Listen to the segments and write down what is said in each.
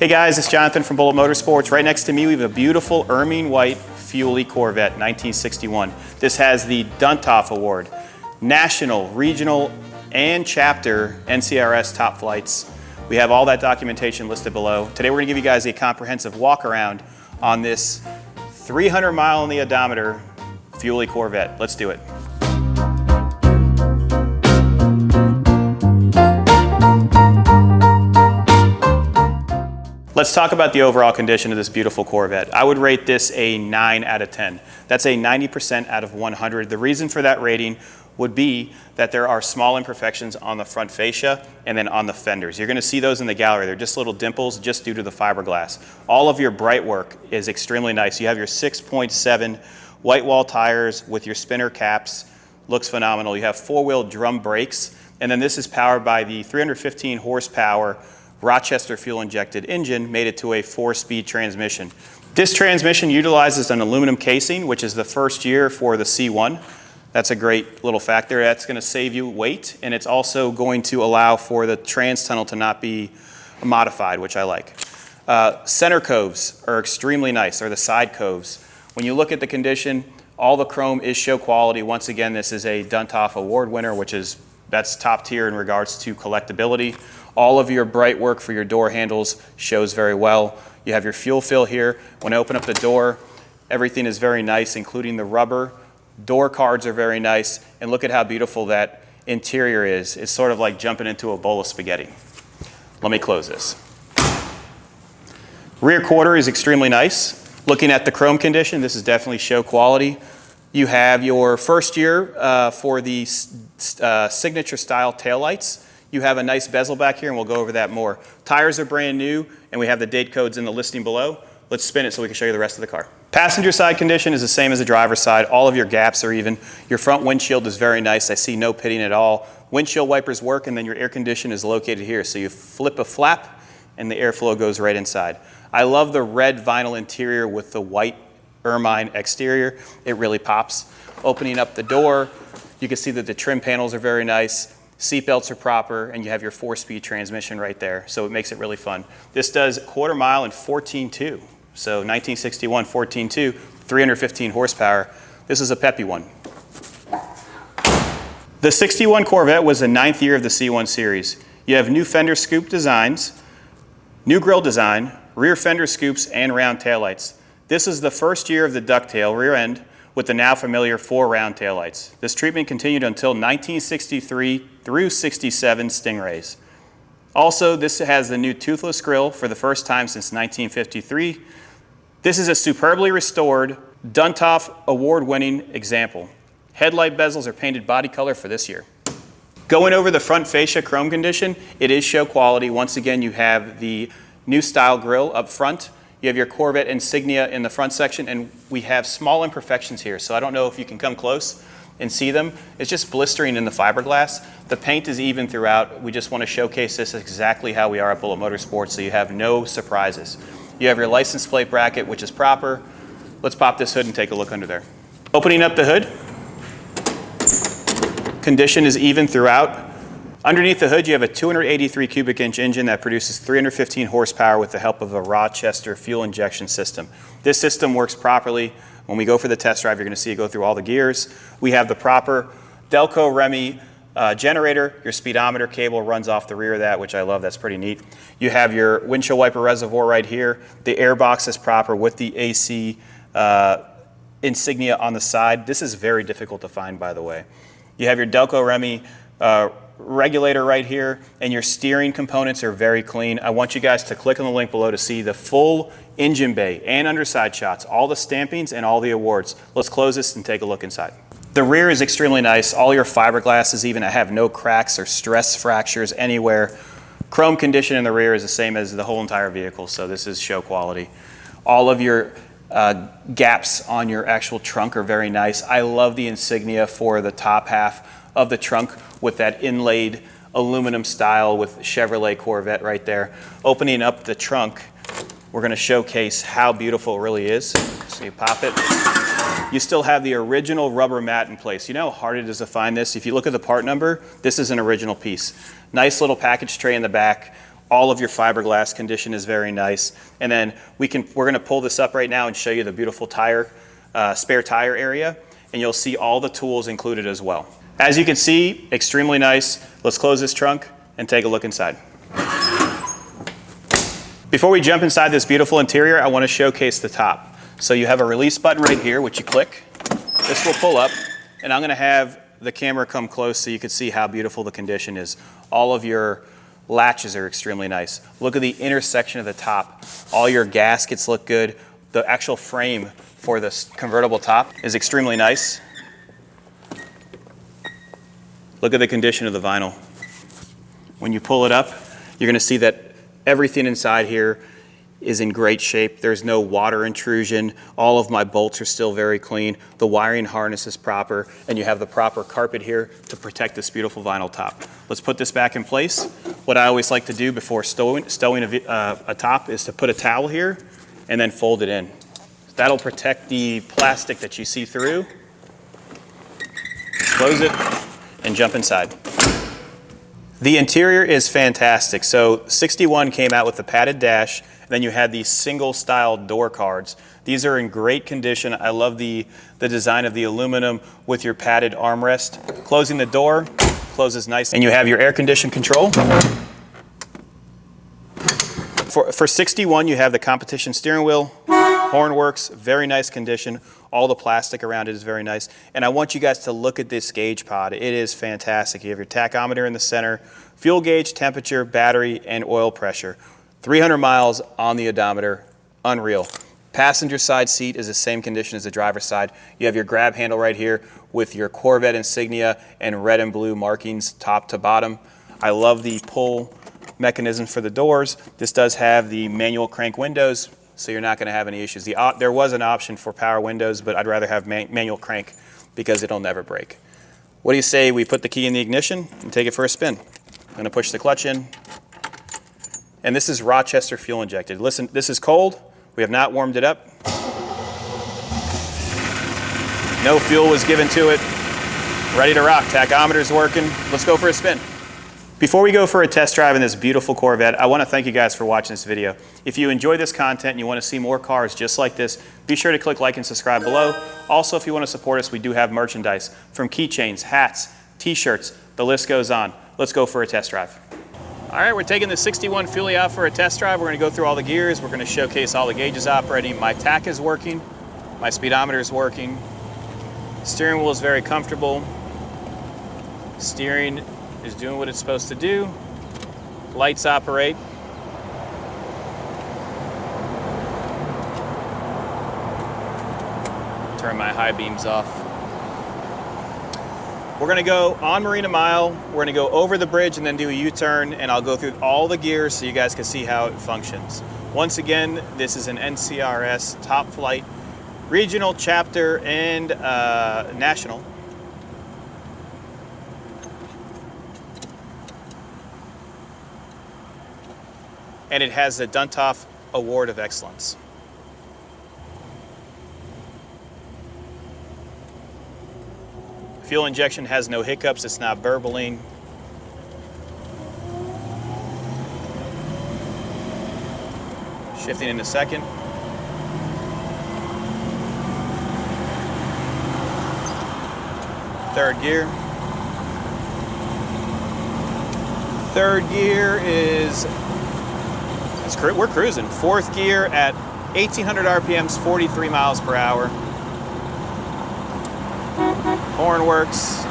Hey guys, it's Jonathan from Bullet Motorsports. Right next to me we have a beautiful ermine white Fuelie Corvette 1961. This has the Duntov Award, National, Regional, and Chapter NCRS top flights. We have all that documentation listed below. Today we're going to give you guys a comprehensive walk around on this 300 mile on the odometer Fuelie Corvette. Let's do it. Let's talk about the overall condition of this beautiful Corvette. I would rate this a 9 out of 10. That's a 90% out of 100. The reason for that rating would be that there are small imperfections on the front fascia and then on the fenders. You're going to see those in the gallery. They're just little dimples just due to the fiberglass. All of your bright work is extremely nice. You have your 6.7 white wall tires with your spinner caps. Looks phenomenal. You have four-wheel drum brakes, and then this is powered by the 315 horsepower Rochester fuel-injected engine, made it to a 4-speed transmission. This transmission utilizes an aluminum casing, which is the first year for the C1. That's a great little factor. That's going to save you weight, and it's also going to allow for the trans tunnel to not be modified, which I like. Center coves are extremely nice, or the side coves. When you look at the condition, all the chrome is show quality. Once again, this is a Duntov Award winner, that's top tier in regards to collectability. All of your bright work for your door handles shows very well. You have your fuel fill here. When I open up the door, everything is very nice, including the rubber. Door cards are very nice, and look at how beautiful that interior is. It's sort of like jumping into a bowl of spaghetti. Let me close this. Rear quarter is extremely nice. Looking at the chrome condition, this is definitely show quality. You have your first year for the signature style taillights. You have a nice bezel back here, and we'll go over that more. Tires are brand new, and we have the date codes in the listing below. Let's spin it so we can show you the rest of the car. Passenger side condition is the same as the driver's side. All of your gaps are even. Your front windshield is very nice. I see no pitting at all. Windshield wipers work, and then your air condition is located here. So you flip a flap, and the airflow goes right inside. I love the red vinyl interior with the white ermine exterior. It really pops. Opening up the door, you can see that the trim panels are very nice. Seatbelts are proper, and you have your 4-speed transmission right there, so it makes it really fun. This does quarter mile in 14.2, so 1961 14.2, 315 horsepower. This is a peppy one. The 61 Corvette was the 9th year of the C1 series. You have new fender scoop designs, new grille design, rear fender scoops, and round taillights. This is the first year of the ducktail rear end with the now familiar 4 round taillights. This treatment continued until 1963 through 67 Stingrays. Also, this has the new toothless grille for the first time since 1953. This is a superbly restored Duntov award-winning example. Headlight bezels are painted body color for this year. Going over the front fascia chrome condition, it is show quality. Once again, you have the new style grille up front. You have your Corvette insignia in the front section, and we have small imperfections here. So I don't know if you can come close and see them. It's just blistering in the fiberglass. The paint is even throughout. We just want to showcase this exactly how we are at Bullet Motorsports, so you have no surprises. You have your license plate bracket, which is proper. Let's pop this hood and take a look under there. Opening up the hood, condition is even throughout. Underneath the hood, you have a 283 cubic inch engine that produces 315 horsepower with the help of a Rochester fuel injection system. This system works properly. When we go for the test drive, you're going to see it go through all the gears. We have the proper Delco Remy generator. Your speedometer cable runs off the rear of that, which I love. That's pretty neat. You have your windshield wiper reservoir right here. The air box is proper with the AC insignia on the side. This is very difficult to find, by the way. You have your Delco Remy regulator right here, and your steering components are very clean. I want you guys to click on the link below to see the full engine bay and underside shots, all the stampings and all the awards. Let's close this and take a look inside. The rear is extremely nice. All your fiberglass is even. I have no cracks or stress fractures anywhere. Chrome condition in the rear is the same as the whole entire vehicle, so this is show quality. All of your gaps on your actual trunk are very nice. I love the insignia for the top half of the trunk with that inlaid aluminum style with Chevrolet Corvette right there. Opening up the trunk, we're going to showcase how beautiful it really is. So you pop it. You still have the original rubber mat in place. You know how hard it is to find this? If you look at the part number, this is an original piece. Nice little package tray in the back. All of your fiberglass condition is very nice. And then we're gonna pull this up right now and show you the beautiful spare tire area, and you'll see all the tools included as well. As you can see, extremely nice. Let's close this trunk and take a look inside. Before we jump inside this beautiful interior, I wanna showcase the top. So you have a release button right here, which you click. This will pull up, and I'm gonna have the camera come close so you can see how beautiful the condition is. All of your latches are extremely nice. Look at the intersection of the top. All your gaskets look good. The actual frame for this convertible top is extremely nice. Look at the condition of the vinyl. When you pull it up, you're gonna see that everything inside here is in great shape. There's no water intrusion. All of my bolts are still very clean. The wiring harness is proper, and you have the proper carpet here to protect this beautiful vinyl top. Let's put this back in place. What I always like to do before stowing a top is to put a towel here and then fold it in. That'll protect the plastic that you see through. Close it and jump inside. The interior is fantastic. So 61 came out with the padded dash. Then you had these single style door cards. These are in great condition. I love the design of the aluminum with your padded armrest. Closing the door, closes nice. And you have your air condition control. For 61, you have the competition steering wheel. Horn works, very nice condition. All the plastic around it is very nice. And I want you guys to look at this gauge pod. It is fantastic. You have your tachometer in the center, fuel gauge, temperature, battery, and oil pressure. 300 miles on the odometer, unreal. Passenger side seat is the same condition as the driver's side. You have your grab handle right here with your Corvette insignia and red and blue markings top to bottom. I love the pull mechanism for the doors. This does have the manual crank windows, so you're not gonna have any issues. There was an option for power windows, but I'd rather have manual crank because it'll never break. What do you say we put the key in the ignition and take it for a spin? I'm gonna push the clutch in. And this is Rochester fuel injected. Listen, this is cold. We have not warmed it up. No fuel was given to it. Ready to rock. Tachometer's working. Let's go for a spin. Before we go for a test drive in this beautiful Corvette, I want to thank you guys for watching this video. If you enjoy this content and you want to see more cars just like this, be sure to click like and subscribe below. Also, if you want to support us, we do have merchandise from keychains, hats, t-shirts, the list goes on. Let's go for a test drive. All right, we're taking the 61 Fully out for a test drive. We're going to go through all the gears. We're going to showcase all the gauges operating. My tach is working. My speedometer is working. Steering wheel is very comfortable. Steering is doing what it's supposed to do. Lights operate. Turn my high beams off. We're gonna go on Marina Mile, we're gonna go over the bridge and then do a U-turn, and I'll go through all the gears so you guys can see how it functions. Once again, this is an NCRS Top Flight Regional Chapter and National. And it has the Duntov Award of Excellence. Fuel injection has no hiccups, it's not burbling. Shifting in a second. Third gear. Third gear is, we're cruising. Fourth gear at 1800 RPMs, 43 miles per hour. Horn works.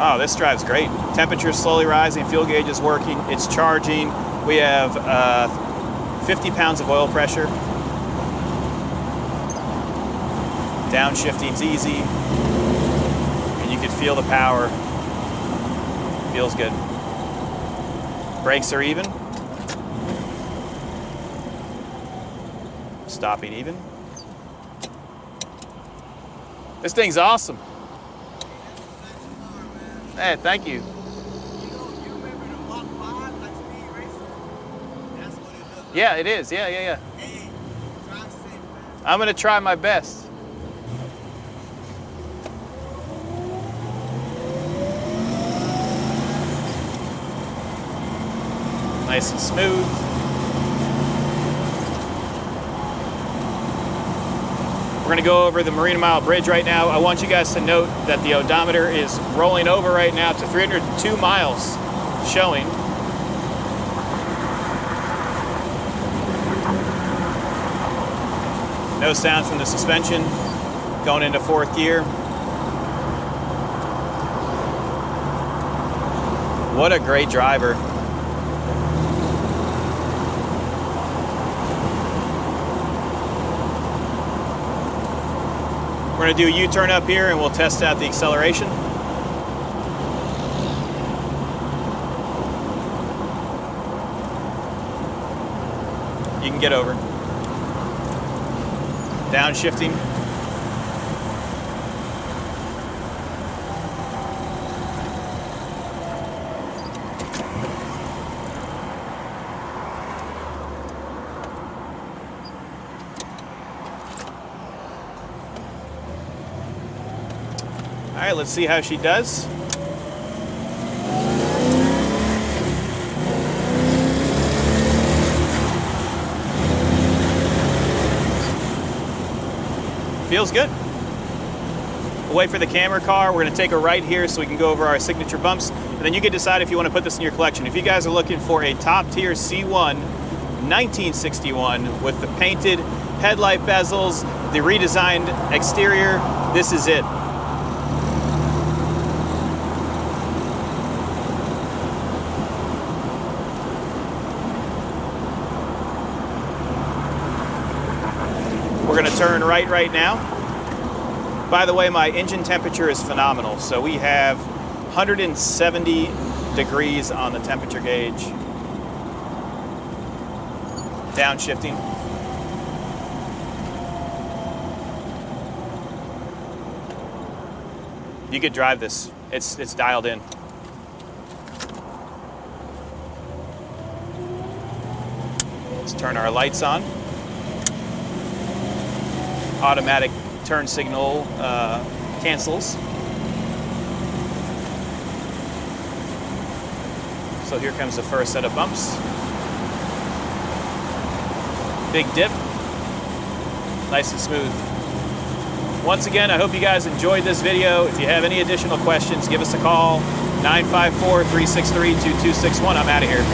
Oh, this drives great. Temperature is slowly rising, fuel gauge is working, it's charging. We have 50 pounds of oil pressure. Downshifting's easy. And you can feel the power. Feels good. Brakes are even. Stopping even. This thing's awesome. Hey, thank you. You remember the Mach 5, like speed racing? That's what it looks like. Yeah, it is. Yeah. Hey, drive safe, man. I'm gonna try my best. Nice and smooth. We're gonna go over the Marina Mile Bridge right now. I want you guys to note that the odometer is rolling over right now to 302 miles showing. No sound from the suspension. Going into fourth gear. What a great driver. We're gonna do a U-turn up here and we'll test out the acceleration. You can get over. Downshifting. All right, let's see how she does. Feels good. We'll wait for the camera car. We're gonna take a right here so we can go over our signature bumps, and then you can decide if you wanna put this in your collection. If you guys are looking for a top tier C1 1961 with the painted headlight bezels, the redesigned exterior, this is it. We're gonna turn right now. By the way, my engine temperature is phenomenal. So we have 170 degrees on the temperature gauge. Downshifting. You could drive this. It's dialed in. Let's turn our lights on. Automatic turn signal cancels. So here comes the first set of bumps. Big dip. Nice and smooth. Once again, I hope you guys enjoyed this video. If you have any additional questions, give us a call. 954-363-2261. I'm out of here.